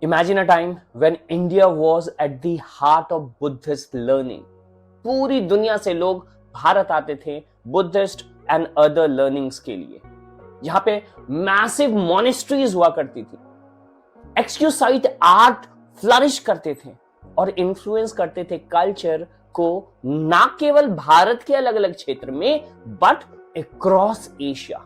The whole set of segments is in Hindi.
Imagine a time when India was at the heart of Buddhist learning. पूरी दुनिया से लोग भारत आते थे बुद्धिस्ट एंड अदर लर्निंग्स के लिए, जहां पे मैसिव मॉनेस्ट्रीज हुआ करती थी, एक्सक्यूसाइट आर्ट फ्लरिश करते थे और इन्फ्लुएंस करते थे कल्चर को, ना केवल भारत के अलग अलग क्षेत्र में but across Asia.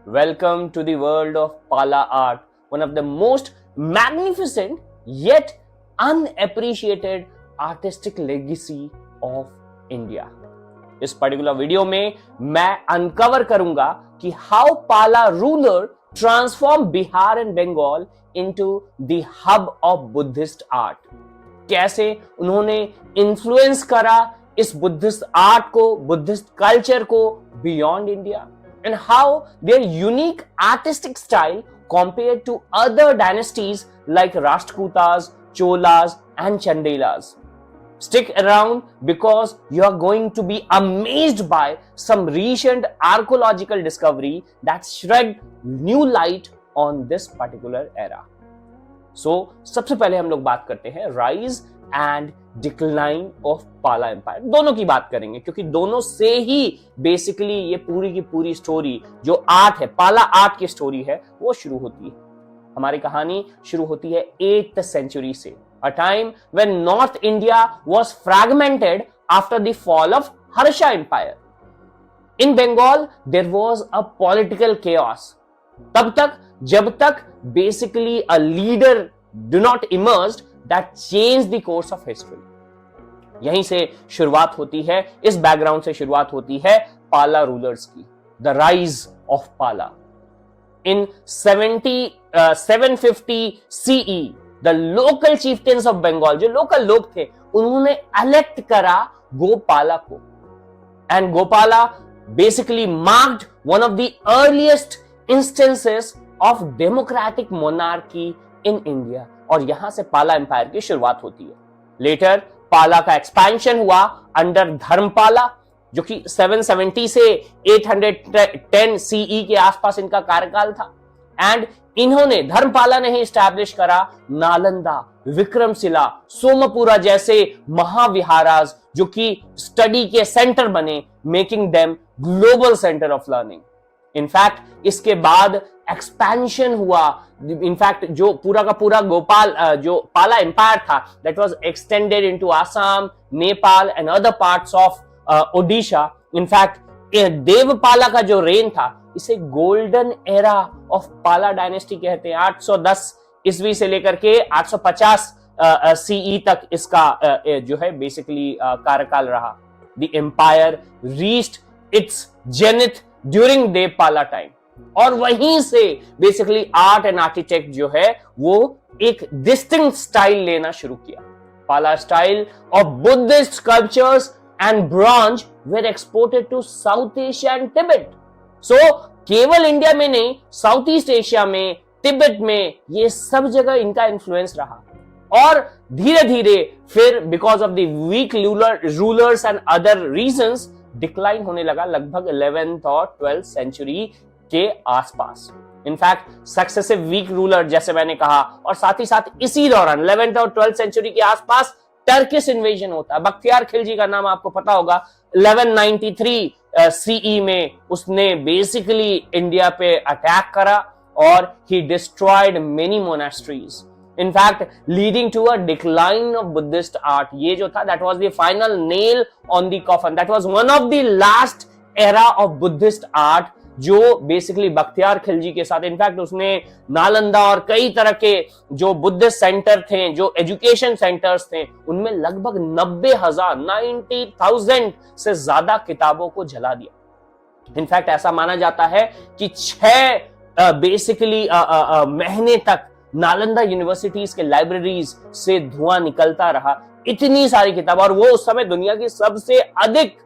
Welcome to the world of Pala art, one of the most magnificent yet unappreciated artistic legacy of India. इस पर्टिकुलर वीडियो में मैं अनकवर करूंगा कि how Pala ruler transform Bihar and Bengal into the hub of Buddhist art. कैसे उन्होंने इन्फ्लुएंस करा इस बुद्धिस्ट आर्ट को, बुद्धिस्ट कल्चर को beyond India, and how their unique artistic style compared to other dynasties like Rashtrakutas, Cholas and Chandelas. Stick around because you are going to be amazed by some recent archaeological discovery that shed new light on this particular era. So, सबसे पहले हम लोग बात करते हैं राइज एंड डिक्लाइन ऑफ पाला एम्पायर. दोनों की बात करेंगे क्योंकि दोनों से ही बेसिकली ये पूरी की पूरी स्टोरी जो आर्ट है, पाला आर्ट की स्टोरी है, वो शुरू होती है. हमारी कहानी शुरू होती है 8th सेंचुरी से, a time when north India was fragmented after the fall of Harsha empire. In Bengal there was a political chaos. तब तक जब तक basically a leader do not emerged that change the course of history. यहीं से शुरुआत होती है, इस बैकग्राउंड से शुरुआत होती है पाला रूलर्स की, the rise of Pala. In 750 CE the local chieftains of Bengal, जो लोकल लोग थे, उन्होंने इलेक्ट करा गोपाला को. And Gopala basically marked one of the earliest instances of democratic monarchy in India. और यहां से पाला एम्पायर की शुरुआत होती है. लेटर पाला का एक्सपेंशन हुआ अंडर धर्मपाला, जो कि 770 से 810 सीई के आसपास इनका कार्यकाल था. एंड इन्होंने, धर्मपाला ने ही स्टैब्लिश करा नालंदा, विक्रमशिला, सोमपुरा जैसे महाविहाराज, जो कि स्टडी के सेंटर बने, making them global centre of learning. In fact इसके बाद एक्सपेंशन हुआ. इनफैक्ट जो पूरा का पूरा गोपाल जो पाला एम्पायर था, that was extended into Assam, Nepal and other parts of Odisha. In fact Devapala का जो रेन था, इसे गोल्डन एरा ऑफ पाला डायनेस्टी कहते हैं. 810 ईस्वी से लेकर के 850 सीई तक इसका जो है बेसिकली कार्यकाल रहा. The empire reached its zenith during Devapala time. और वहीं से बेसिकली आर्ट एंड आर्किटेक्ट जो है वो एक डिस्टिंक्ट स्टाइल लेना शुरू किया. Pala style of Buddhist sculptures and bronze were exported to South Asia and Tibet. So केवल इंडिया में नहीं, साउथ ईस्ट एशिया में, तिब्बत में, ये सब जगह इनका इन्फ्लुएंस रहा. और धीरे धीरे फिर because of the weak rulers and other reasons decline होने लगा लगभग 11th और 12th सेंचुरी के आसपास. इनफैक्ट सक्सेसिव वीक रूलर, जैसे मैंने कहा, और साथ ही साथ इसी दौरान 11th और 12th सेंचुरी के आसपास टर्किश इन्वेजन होता है. बख्तियार खिलजी का नाम आपको पता होगा. 1193 सीई में उसने बेसिकली इंडिया पे अटैक करा और he destroyed many monasteries. In fact leading to a decline of Buddhist art. ये जो था, that was the final nail on the coffin. That was one of the last era of Buddhist art जो बेसिकली बख्तियार खिलजी के साथ, इनफैक्ट उसने नालंदा और कई तरह के जो बुद्धिस्ट सेंटर थे, जो एजुकेशन सेंटर्स थे, उनमें लगभग 90,000 से ज्यादा किताबों को जला दिया. इनफैक्ट ऐसा माना जाता है कि 6 बेसिकली महीने तक नालंदा यूनिवर्सिटीज के लाइब्रेरीज से धुआं निकलता रहा. इतनी सारी किताब, और वो उस समय दुनिया की सबसे अधिक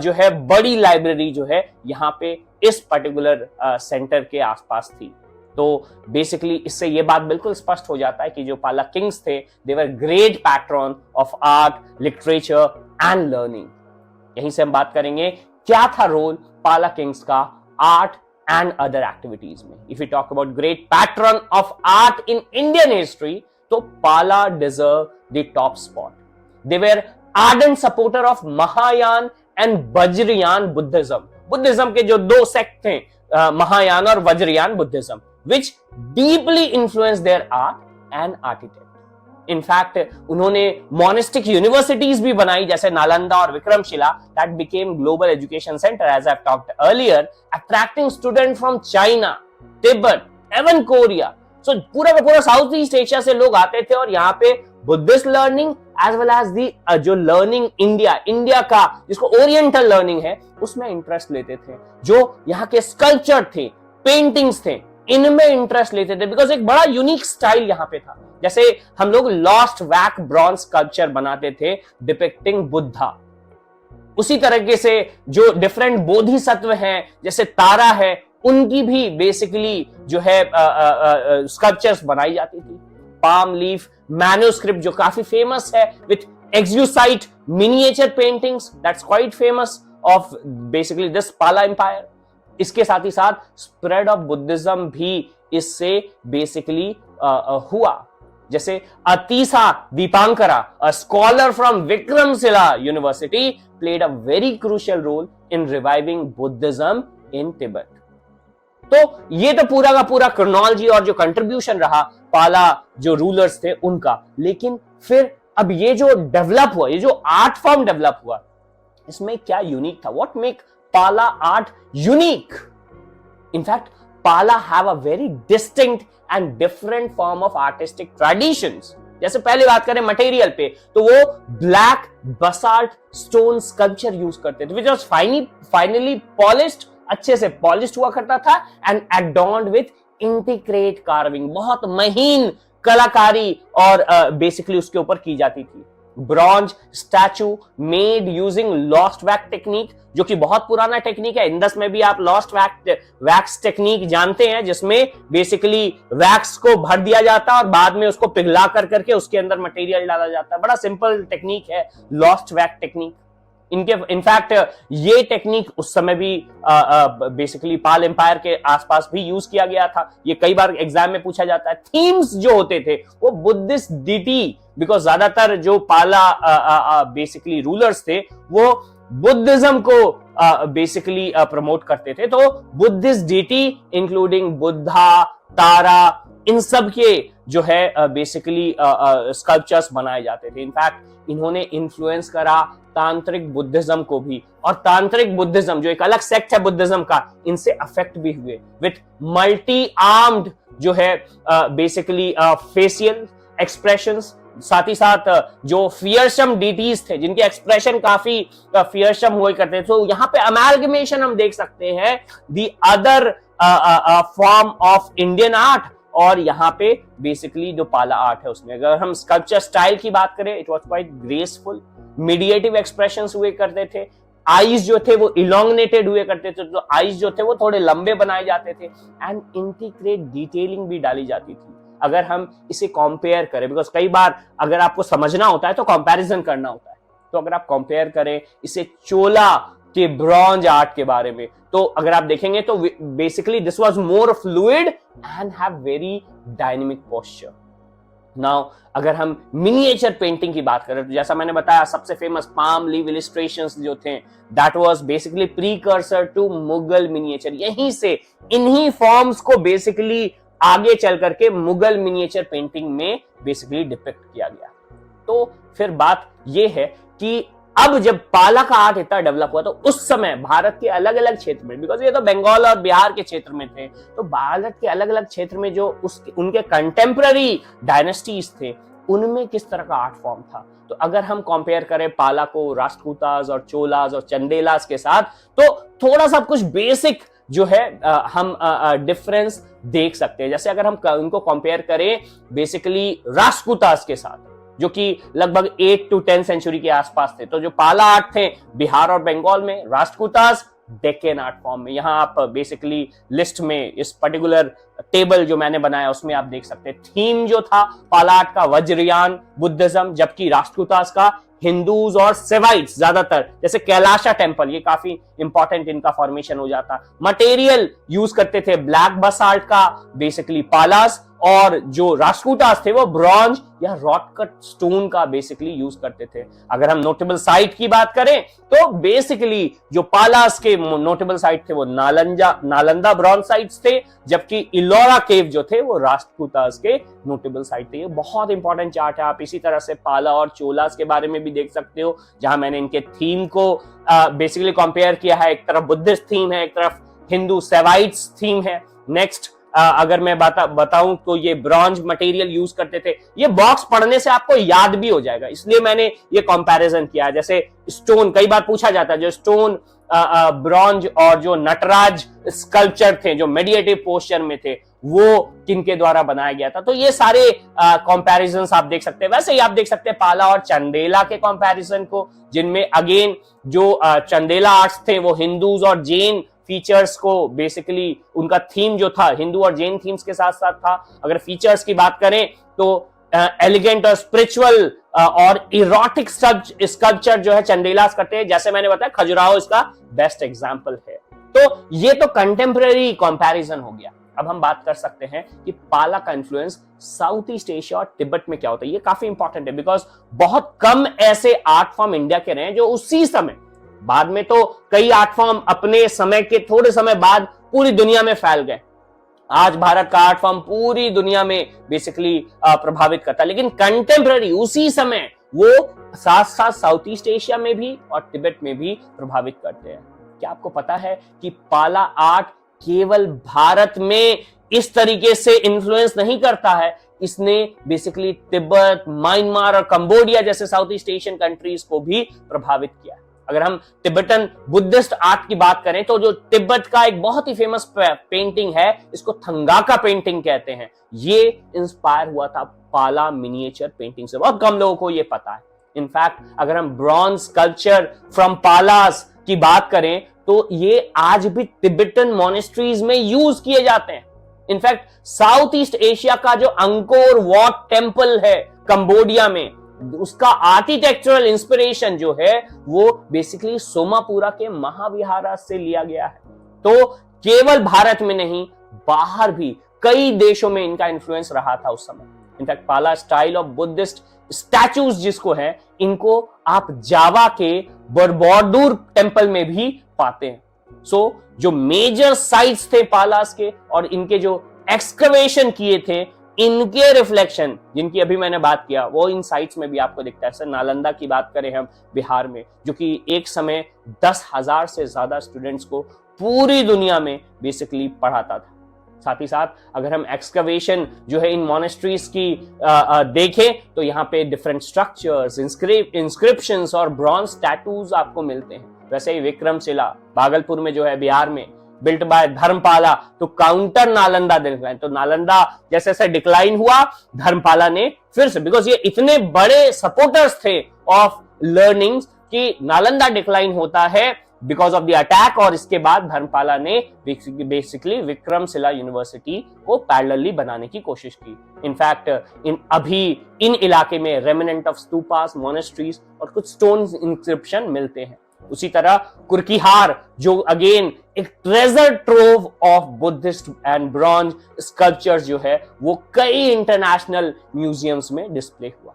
जो है बड़ी लाइब्रेरी जो है यहाँ पे इस पर्टिकुलर सेंटर के आसपास थी. तो बेसिकली इससे ये बात बिल्कुल स्पष्ट हो जाता है कि जो पाला किंग्स थे, they were great patron of art, literature and learning. यहीं से हम बात करेंगे क्या था रोल पाला किंग्स का आर्ट एंड अदर एक्टिविटीज में। If you talk about great patron of art in Indian history, तो Pala deserve the top spot. They were ardent supporter of Mahayana and Vajrayana Buddhism. Buddhism के जो दो सेक्ट थे, महायान और Vajrayana Buddhism, which deeply influenced their art and architecture. In fact उन्होंने मोनेस्टिक यूनिवर्सिटीज भी बनाई, जैसे नालंदा और Vikramashila, that became global education centre as I talked earlier, attracting student from China, Tibet, even Korea. So पूरा का पूरा साउथ ईस्ट एशिया से लोग आते थे और यहाँ पे Buddhist learning as well as the जो लर्निंग इंडिया का जिसको ओरिएंटल लर्निंग है उसमें इंटरेस्ट लेते थे। जो यहाँ के स्कल्पचर थे, पेंटिंग्स थे, इनमें इंटरेस्ट लेते थे, बिकॉज एक बड़ा यूनिक स्टाइल यहाँ पे था। जैसे हम लोग लॉस्ट वैक ब्रॉन्ज स्कल्पचर बनाते थे डिपिक्टिंग बुद्धा, उसी तरीके से जो डिफरेंट बोधिसत्व हैं जैसे तारा है, उनकी भी बेसिकली जो है स्कल्पचर्स बनाई जाती थी। पाम लीफ मैन्युस्क्रिप्ट जो काफी फेमस है, with exquisite miniature paintings, that's quite famous of basically this Pala empire. इसके साथ ही साथ स्प्रेड ऑफ बुद्धिज्म भी इससे बेसिकली हुआ। जैसे Atisha Dipankara, a scholar from Vikramashila university, played a very crucial role in reviving Buddhism in Tibet. तो ये तो पूरा का पूरा क्रोनोलॉजी और जो कंट्रीब्यूशन रहा पाला जो रूलर्स थे उनका। लेकिन फिर अब ये जो डेवलप हुआ, ये जो आर्ट फॉर्म डेवलप हुआ, इसमें क्या यूनिक था? व्हाट मेक पाला आर्ट यूनिक? इनफैक्ट पाला have a very distinct and different form of artistic traditions. जैसे पहले बात करें मटेरियल पे, तो वो black basalt stone sculpture use करते थे, व्हिच वाज फाइनली पॉलिश्ड, अच्छे से पॉलिश्ड हुआ करता था, एंड एडॉर्न्ड विथ इंटिग्रेट कार्विंग, बहुत महीन कलाकारी और बेसिकली उसके ऊपर की जाती थी। Bronze statue made using lost wax technique, जो कि बहुत पुराना टेक्निक है। इंडस में भी आप लॉस्ट वैक्स टेक्निक जानते हैं, जिसमें बेसिकली वैक्स को भर दिया जाता है और बाद में उसको पिघला करके उसके अंदर मटेरियल डाला जाता है। बड़ा सिंपल टेक्निक है लॉस्ट वैक्स टेक्निक। इनफैक्ट ये टेक्निक उस समय भी बेसिकली पाल एम्पायर के आसपास भी यूज किया गया था। ये कई बार एग्जाम में पूछा जाता है। थीम्स जो होते थे वो बुद्धिस्ट डिटी, बिकॉज ज्यादातर जो पाला बेसिकली रूलर्स थे वो बुद्धिज्म को बेसिकली प्रमोट करते थे। तो बुद्धिस्ट डिटी इंक्लूडिंग बुद्धा, तारा, इन सब के जो है बेसिकली स्कल्पचर्स बनाए जाते थे। इनफैक्ट इन्होंने इन्फ्लुएंस करा तांत्रिक बुद्धिज्म को भी, और तांत्रिक बुद्धिज्म जो एक अलग सेक्ट है बुद्धिज्म का, इनसे अफेक्ट भी हुए विथ मल्टी आर्म्ड जो है बेसिकली फेशियल एक्सप्रेशंस। साथ ही साथ जो फियरसम डीटीज थे जिनके एक्सप्रेशन काफी फियरसम हुआ करते थे, तो यहाँ पे अमेलगमेशन हम देख सकते हैं the other form of Indian art और यहाँ पे बेसिकली जो पाला आर्ट है उसमें। अगर हम स्कल्पचर स्टाइल की बात करें, it was quite graceful, meditative expressions हुए करते थे, आईज जो थे वो इलोंगनेटेड हुए करते थे, तो आईज जो थे वो थोड़े लंबे बनाए जाते थे, एंड इंटीग्रेट डिटेलिंग भी डाली जाती थी। अगर हम इसे कंपेयर करें, बिकॉज कई बार अगर आपको समझना होता है तो कंपैरिजन करना होता है, तो अगर आप कंपेयर करें इसे चोला के ब्रॉन्ज आर्ट के बारे में, तो अगर आप देखेंगे तो basically this was more fluid and have very dynamic posture. Now अगर हम मिनिएचर पेंटिंग की बात करें, तो जैसा मैंने बताया सबसे फेमस पाम लीव इलस्ट्रेशंस जो थे, that was basically precursor to Mughal miniature. यहीं से इन्हीं फॉर्म्स को बेसिकली आगे चल करके मुगल मिनिएचर पेंटिंग में बेसिकली डिपिक्ट किया गया। तो फिर बात यह है कि अब जब पाला का आर्ट इतना डेवलप हुआ, तो उस समय भारत के अलग अलग क्षेत्र में, बिकॉज ये तो बंगाल और बिहार के क्षेत्र में थे, तो भारत के अलग अलग क्षेत्र में जो उनके कंटेम्पररी डायनेस्टीज थे, उनमें किस तरह का आर्ट फॉर्म था। तो अगर हम कंपेयर करें पाला को राष्ट्रकूटास और चोलास और चंदेलास के साथ, तो थोड़ा सा कुछ बेसिक जो है हम डिफरेंस देख सकते हैं। जैसे अगर हम उनको कंपेयर करें बेसिकली राष्ट्रकूटास के साथ, जो कि लगभग 8 to 10 सेंचुरी के आसपास थे, तो जो पाला आर्ट थे बिहार और बंगाल में, राष्ट्रकूटास डेक्कन आर्ट फॉर्म में। यहां आप बेसिकली लिस्ट में इस पर्टिकुलर टेबल जो मैंने बनाया उसमें आप देख सकते हैं। थीम जो था पाला आर्ट का वज्रयान बुद्धिज्म, जबकि राष्ट्रकूटास का हिंदूज और सेवाइट्स ज्यादातर, जैसे कैलाशा टेम्पल, ये काफी इंपॉर्टेंट इनका फॉर्मेशन हो जाता। मटेरियल यूज करते थे ब्लैक बसाल्ट का, बेसिकली पालास, और जो राष्ट्रकूटास थे वो ब्रॉन्ज या रॉक कट स्टोन का बेसिकली यूज करते थे। अगर हम नोटेबल साइट की बात करें तो बेसिकली जो पालास के नोटेबल साइट थे वो नालंदा ब्रॉन्ज साइट्स थे, जबकि इलोरा केव जो थे वो राष्ट्रकूटास के नोटेबल साइट थे। ये बहुत इंपॉर्टेंट चार्ट है। आप इसी तरह से पाला और चोलास के बारे में भी देख सकते हो, जहां मैंने इनके थीम को बेसिकली कंपेयर किया है। एक तरफ बुद्धिस्ट थीम है, एक तरफ हिंदू सेवाइट्स थीम है। नेक्स्ट अगर मैं बताऊं तो ये ब्रॉन्ज मटेरियल यूज करते थे। ये बॉक्स पढ़ने से आपको याद भी हो जाएगा, इसलिए मैंने ये कंपैरिजन किया। जैसे स्टोन, कई बार पूछा जाता है, जो स्टोन ब्रॉन्ज और जो नटराज स्कल्पचर थे जो मेडिएटिव पोस्चर में थे, वो किनके द्वारा बनाया गया था। तो ये सारे कंपैरिजंस आप देख सकते हैं। वैसे ही आप देख सकते हैं पाला और चंदेला के कंपैरिजन को, जिनमें अगेन जो चंदेला आर्ट्स थे वो हिंदूज और जैन फीचर्स को बेसिकली, उनका थीम जो था हिंदू और जैन थीम्स के साथ साथ था। अगर फीचर्स की बात करें तो एलिगेंट और स्पिरिचुअल और इरोटिक स्कल्पचर जो है चंदेलास करते हैं। जैसे मैंने बताया खजुराहो इसका बेस्ट एग्जांपल है। तो ये तो कंटेम्पररी कंपैरिजन हो गया। अब हम बात कर सकते हैं कि पाला का इन्फ्लुएंस साउथ ईस्ट एशिया और तिब्बत में क्या होता है। ये काफी इंपॉर्टेंट है, बिकॉज बहुत कम ऐसे आर्ट फॉर्म इंडिया के रहे जो उसी समय, बाद में तो कई आर्ट फॉर्म अपने समय के थोड़े समय बाद पूरी दुनिया में फैल गए। आज भारत का आर्ट फॉर्म पूरी दुनिया में बेसिकली प्रभावित करता है, लेकिन कंटेम्पररी उसी समय वो साथ साथ साउथ ईस्ट एशिया में भी और तिब्बत में भी प्रभावित करते हैं। क्या आपको पता है कि पाला आर्ट केवल भारत में इस तरीके से इन्फ्लुएंस नहीं करता है, इसने बेसिकली तिब्बत, म्यांमार और कंबोडिया जैसे साउथ ईस्ट एशियन कंट्रीज को भी प्रभावित किया। अगर हम तिब्बतन बुद्धिस्ट आर्ट की बात करें तो जो तिब्बत का एक बहुत ही फेमस पेंटिंग है, इसको थंगाका पेंटिंग कहते हैं, ये इंस्पायर हुआ था पाला मिनिएचर पेंटिंग से। बहुत कम लोगों को ये पता है। इनफैक्ट अगर हम ब्रॉन्ज स्कल्पचर फ्रॉम पालास की बात करें तो ये आज भी तिब्बतन मॉनेस्ट्रीज में यूज किए जाते हैं। इनफैक्ट साउथ ईस्ट एशिया का जो अंकोर वॉट टेम्पल है कंबोडिया में, उसका आर्किटेक्चरल इंस्पिरेशन जो है वो बेसिकली सोमापुरा के महाविहार से लिया गया है। तो केवल भारत में नहीं, बाहर भी कई देशों में इनका इन्फ्लुएंस रहा था उस समय। इनफैक्ट पाला स्टाइल ऑफ बुद्धिस्ट स्टैचूज जिसको है, इनको आप जावा के बरबोरदूर टेम्पल में भी पाते हैं। सो जो मेजर साइट्स थे पालास के और इनके जो एक्सकवेशन किए थे, इनके रिफ्लेक्शन जिनकी अभी मैंने बात किया, वो इन साइट्स में भी आपको दिखता है। सर नालंदा की बात करें हम बिहार में, जो कि एक समय 10,000 से ज्यादा स्टूडेंट्स को पूरी दुनिया में बेसिकली पढ़ाता था। साथ ही साथ अगर हम एक्सकवेशन जो है इन मॉनेस्ट्रीज की देखें तो यहाँ पे डिफरेंट स्ट्रक्चर्स, इंस्क्रिप्शंस और ब्रॉन्ज स्टैटूज आपको मिलते हैं। वैसे ही विक्रमशिला भागलपुर में जो है बिहार में, बिल्ट बाय धर्मपाला, तो काउंटर नालंदा डिक्लाइन। तो नालंदा जैसे जैसे डिक्लाइन हुआ, धर्मपाला ने फिर से, बिकॉज ये इतने बड़े सपोर्टर्स थे ऑफ लर्निंग कि नालंदा डिक्लाइन होता है बिकॉज ऑफ द अटैक, और इसके बाद धर्मपाला ने बेसिकली विक्रमशिला यूनिवर्सिटी को पैरेलली बनाने की कोशिश की। इनफैक्ट अभी इन इलाके में रेमिनेंट ऑफ स्तूपास, मोनेस्ट्रीज और कुछ स्टोन इंस्क्रिप्शन मिलते हैं। उसी तरह कुर्कीहार जो अगेन एक treasure trove of Buddhist and bronze sculptures जो है वो कई इंटरनेशनल म्यूजियम्स में डिस्प्ले हुआ।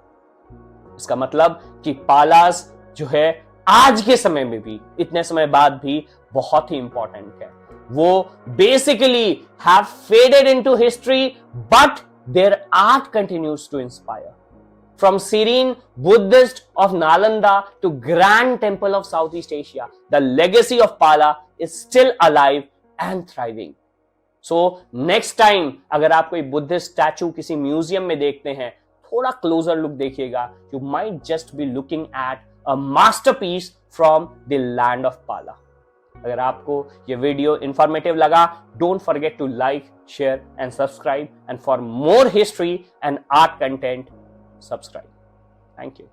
इसका मतलब कि पालास जो है आज के समय में भी, इतने समय बाद भी बहुत ही इंपॉर्टेंट है। वो basically have faded into history but their art continues to inspire. From serene Buddhist of Nalanda to Grand Temple of Southeast Asia, the legacy of Pala is still alive and thriving. So next time अगर आप कोई बुद्धिस्ट स्टैचू किसी म्यूजियम में देखते हैं, थोड़ा क्लोजर लुक देखिएगा, you might just be looking at a masterpiece from the land of Pala. अगर आपको ये वीडियो इंफॉर्मेटिव लगा, don't forget to like, share and subscribe, and for more history and art content, subscribe. Thank you.